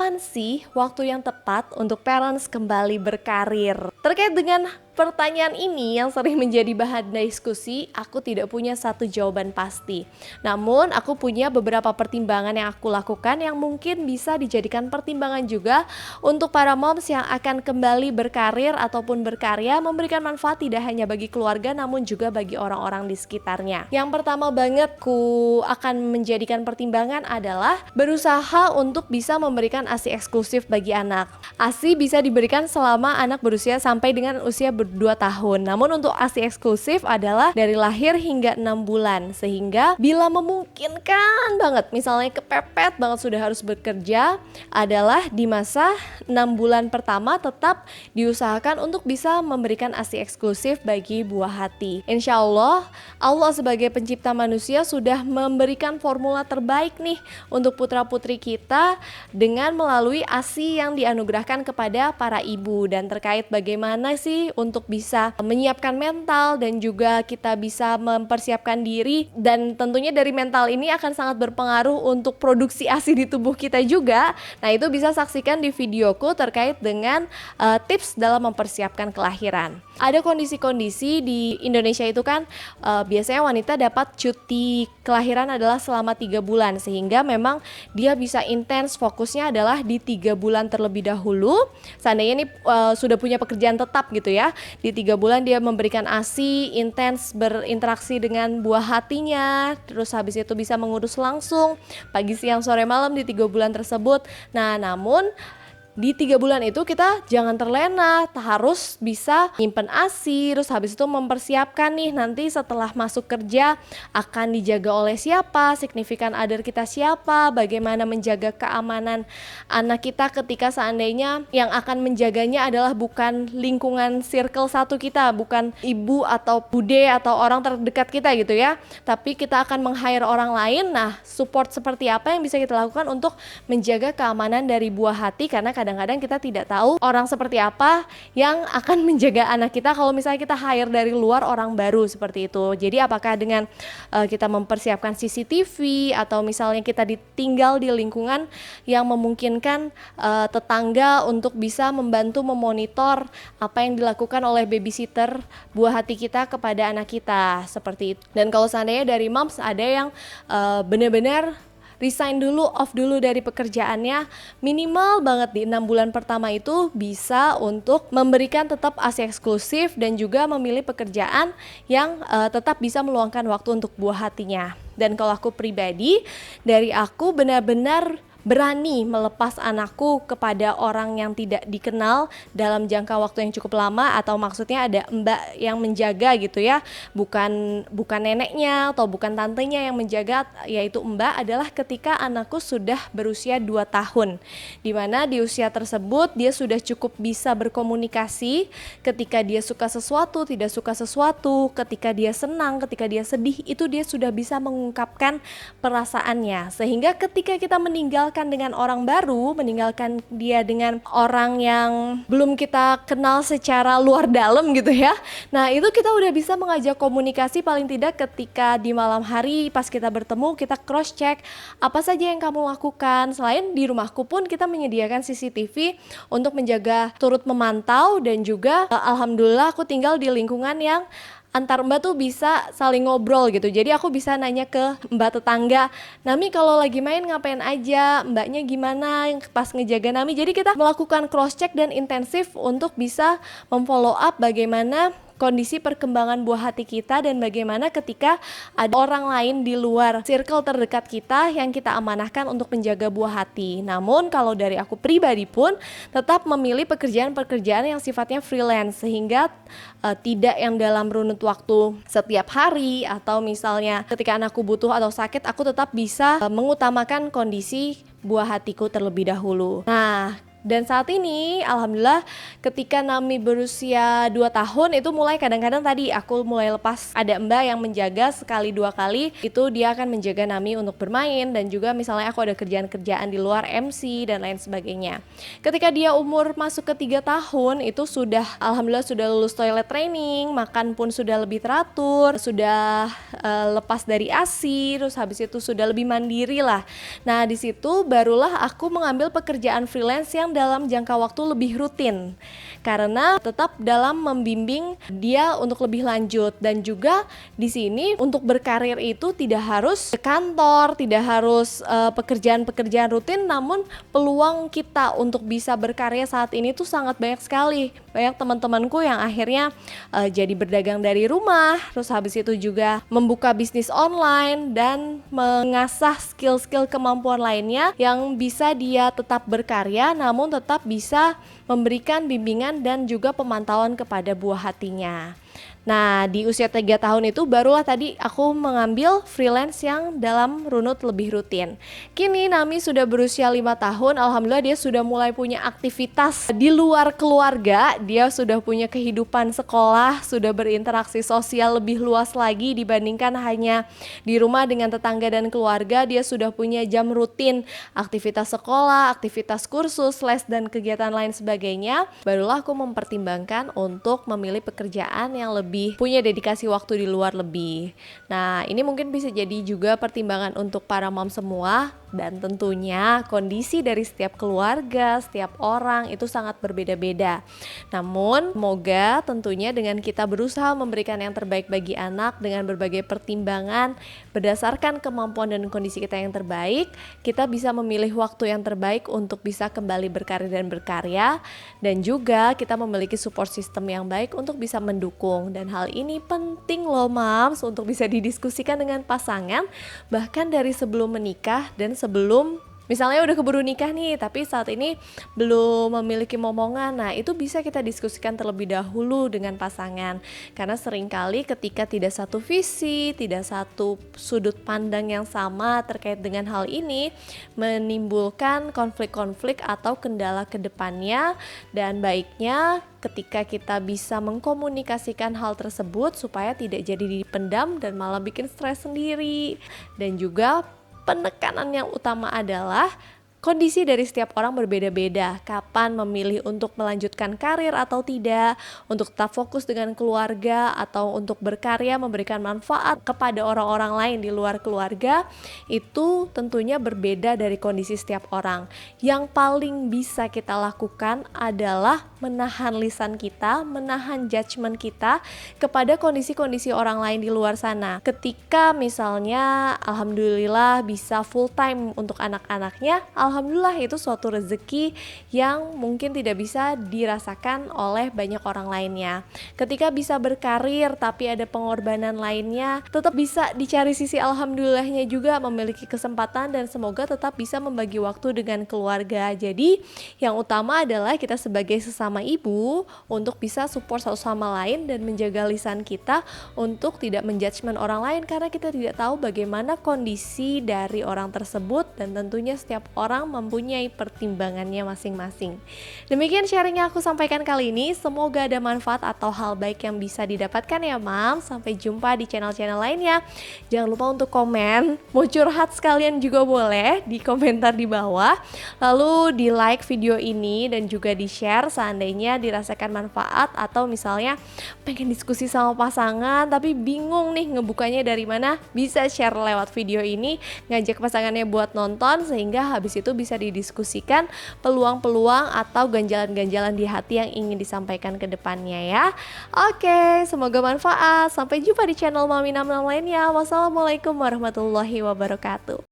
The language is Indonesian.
kapan sih waktu yang tepat untuk parents kembali berkarir? Terkait dengan pertanyaan ini yang sering menjadi bahan diskusi, aku tidak punya satu jawaban pasti. Namun, aku punya beberapa pertimbangan yang aku lakukan yang mungkin bisa dijadikan pertimbangan juga untuk para moms yang akan kembali berkarir ataupun berkarya, memberikan manfaat tidak hanya bagi keluarga namun juga bagi orang-orang di sekitarnya. Yang pertama banget ku akan menjadikan pertimbangan adalah berusaha untuk bisa memberikan ASI eksklusif bagi anak. ASI bisa diberikan selama anak berusia sampai dengan usia 2 tahun. Namun untuk ASI eksklusif adalah dari lahir hingga 6 bulan. Sehingga bila memungkinkan banget, misalnya kepepet banget sudah harus bekerja, adalah di masa 6 bulan pertama tetap diusahakan untuk bisa memberikan ASI eksklusif bagi buah hati. Insya Allah, Allah sebagai pencipta manusia sudah memberikan formula terbaik nih untuk putra-putri kita dengan melalui ASI yang dianugerahkan kepada para ibu. Dan terkait bagaimana sih untuk bisa menyiapkan mental dan juga kita bisa mempersiapkan diri, dan tentunya dari mental ini akan sangat berpengaruh untuk produksi ASI di tubuh kita juga. Nah, itu bisa saksikan di videoku terkait dengan tips dalam mempersiapkan kelahiran. Ada kondisi-kondisi di Indonesia itu kan biasanya wanita dapat cuti kelahiran adalah selama 3 bulan, sehingga memang dia bisa intens fokusnya adalah di 3 bulan terlebih dahulu. Seandainya ini sudah punya pekerjaan tetap gitu ya, di 3 bulan dia memberikan ASI, intens berinteraksi dengan buah hatinya, terus habis itu bisa mengurus langsung pagi, siang, sore, malam di 3 bulan tersebut. Nah, namun di 3 bulan itu kita jangan terlena, harus bisa nyimpen ASI, terus habis itu mempersiapkan nih nanti setelah masuk kerja akan dijaga oleh siapa, signifikan other kita siapa, bagaimana menjaga keamanan anak kita ketika seandainya yang akan menjaganya adalah bukan lingkungan circle satu kita, bukan ibu atau bude atau orang terdekat kita gitu ya, tapi kita akan meng-hire orang lain. Nah, support seperti apa yang bisa kita lakukan untuk menjaga keamanan dari buah hati, karena kadang-kadang kita tidak tahu orang seperti apa yang akan menjaga anak kita kalau misalnya kita hire dari luar orang baru seperti itu. Jadi apakah dengan kita mempersiapkan CCTV atau misalnya kita ditinggal di lingkungan yang memungkinkan tetangga untuk bisa membantu memonitor apa yang dilakukan oleh babysitter buah hati kita kepada anak kita seperti itu. Dan kalau seandainya dari moms ada yang benar-benar resign dulu, off dulu dari pekerjaannya, minimal banget di 6 bulan pertama itu bisa untuk memberikan tetap ASI eksklusif dan juga memilih pekerjaan yang tetap bisa meluangkan waktu untuk buah hatinya. Dan kalau aku pribadi, dari aku benar-benar berani melepas anakku kepada orang yang tidak dikenal dalam jangka waktu yang cukup lama, atau maksudnya ada mbak yang menjaga gitu ya, bukan neneknya atau bukan tantenya yang menjaga, yaitu mbak, adalah ketika anakku sudah berusia 2 tahun, dimana di usia tersebut dia sudah cukup bisa berkomunikasi ketika dia suka sesuatu, tidak suka sesuatu, ketika dia senang, ketika dia sedih, itu dia sudah bisa mengungkapkan perasaannya, sehingga ketika kita meninggalkan dengan orang baru, meninggalkan dia dengan orang yang belum kita kenal secara luar dalam gitu ya. Nah, itu kita udah bisa mengajak komunikasi, paling tidak ketika di malam hari pas kita bertemu, kita cross check apa saja yang kamu lakukan. Selain di rumahku pun kita menyediakan CCTV untuk menjaga, turut memantau, dan juga alhamdulillah aku tinggal di lingkungan yang antar mbak tuh bisa saling ngobrol gitu. Jadi aku bisa nanya ke mbak tetangga, Nami kalau lagi main ngapain aja, mbaknya gimana pas ngejaga Nami. Jadi kita melakukan cross check dan intensif untuk bisa memfollow up bagaimana kondisi perkembangan buah hati kita, dan bagaimana ketika ada orang lain di luar circle terdekat kita yang kita amanahkan untuk menjaga buah hati. Namun kalau dari aku pribadi pun tetap memilih pekerjaan-pekerjaan yang sifatnya freelance, sehingga tidak yang dalam runut waktu setiap hari, atau misalnya ketika anakku butuh atau sakit, aku tetap bisa mengutamakan kondisi buah hatiku terlebih dahulu. Nah, Dan saat ini alhamdulillah ketika Nami berusia 2 tahun itu mulai kadang-kadang tadi aku mulai lepas, ada mbak yang menjaga sekali 2 kali, itu dia akan menjaga Nami untuk bermain, dan juga misalnya aku ada kerjaan-kerjaan di luar MC dan lain sebagainya. Ketika dia umur masuk ke 3 tahun itu sudah alhamdulillah sudah lulus toilet training, makan pun sudah lebih teratur, sudah lepas dari ASI, terus habis itu sudah lebih mandiri lah. Nah di situ barulah aku mengambil pekerjaan freelance yang dalam jangka waktu lebih rutin, karena tetap dalam membimbing dia untuk lebih lanjut. Dan juga di sini untuk berkarir itu tidak harus ke kantor, tidak harus pekerjaan-pekerjaan rutin, namun peluang kita untuk bisa berkarya saat ini tuh sangat banyak sekali. Banyak teman-temanku yang akhirnya jadi berdagang dari rumah, terus habis itu juga membuka bisnis online dan mengasah skill-skill kemampuan lainnya yang bisa dia tetap berkarya namun tetap bisa memberikan bimbingan dan juga pemantauan kepada buah hatinya. Nah di usia 3 tahun itu barulah tadi aku mengambil freelance yang dalam runut lebih rutin. Kini Nami sudah berusia 5 tahun, alhamdulillah dia sudah mulai punya aktivitas di luar keluarga, dia sudah punya kehidupan sekolah, sudah berinteraksi sosial lebih luas lagi dibandingkan hanya di rumah dengan tetangga dan keluarga. Dia sudah punya jam rutin aktivitas sekolah, aktivitas kursus, les dan kegiatan lain sebagainya. Barulah aku mempertimbangkan untuk memilih pekerjaan yang lebih punya dedikasi waktu di luar lebih. Nah ini mungkin bisa jadi juga pertimbangan untuk para mom semua, dan tentunya kondisi dari setiap keluarga, setiap orang itu sangat berbeda-beda. Namun semoga tentunya dengan kita berusaha memberikan yang terbaik bagi anak dengan berbagai pertimbangan berdasarkan kemampuan dan kondisi kita yang terbaik, kita bisa memilih waktu yang terbaik untuk bisa kembali berkarir dan berkarya, dan juga kita memiliki support system yang baik untuk bisa mendukung. Dan hal ini penting loh moms untuk bisa didiskusikan dengan pasangan bahkan dari sebelum menikah dan sebelum misalnya udah keburu nikah nih tapi saat ini belum memiliki momongan. Nah itu bisa kita diskusikan terlebih dahulu dengan pasangan, karena seringkali ketika tidak satu visi, tidak satu sudut pandang yang sama terkait dengan hal ini menimbulkan konflik-konflik atau kendala ke depannya. Dan baiknya ketika kita bisa mengkomunikasikan hal tersebut supaya tidak jadi dipendam dan malah bikin stres sendiri. Dan juga penekanan yang utama adalah kondisi dari setiap orang berbeda-beda. Kapan memilih untuk melanjutkan karir atau tidak, untuk tetap fokus dengan keluarga atau untuk berkarya memberikan manfaat kepada orang-orang lain di luar keluarga, itu tentunya berbeda dari kondisi setiap orang. Yang paling bisa kita lakukan adalah menahan lisan kita, menahan judgement kita kepada kondisi-kondisi orang lain di luar sana. Ketika misalnya alhamdulillah bisa full time untuk anak-anaknya, alhamdulillah itu suatu rezeki yang mungkin tidak bisa dirasakan oleh banyak orang lainnya. Ketika bisa berkarir tapi ada pengorbanan lainnya, tetap bisa dicari sisi alhamdulillahnya juga, memiliki kesempatan dan semoga tetap bisa membagi waktu dengan keluarga. Jadi yang utama adalah kita sebagai sesama ibu untuk bisa support satu sama lain dan menjaga lisan kita untuk tidak menjudgment orang lain, karena kita tidak tahu bagaimana kondisi dari orang tersebut dan tentunya setiap orang mempunyai pertimbangannya masing-masing. Demikian sharing yang aku sampaikan kali ini, semoga ada manfaat atau hal baik yang bisa didapatkan ya mam. Sampai jumpa di channel-channel lainnya. Jangan lupa untuk komen, mau curhat sekalian juga boleh di komentar di bawah, lalu di like video ini dan juga di share seandainya dirasakan manfaat, atau misalnya pengen diskusi sama pasangan tapi bingung nih ngebukanya dari mana, bisa share lewat video ini, ngajak pasangannya buat nonton sehingga habis itu bisa didiskusikan peluang-peluang atau ganjalan-ganjalan di hati yang ingin disampaikan ke depannya ya. Oke, semoga manfaat. Sampai jumpa di channel Mami Nam Nam lainnya. Wassalamualaikum warahmatullahi wabarakatuh.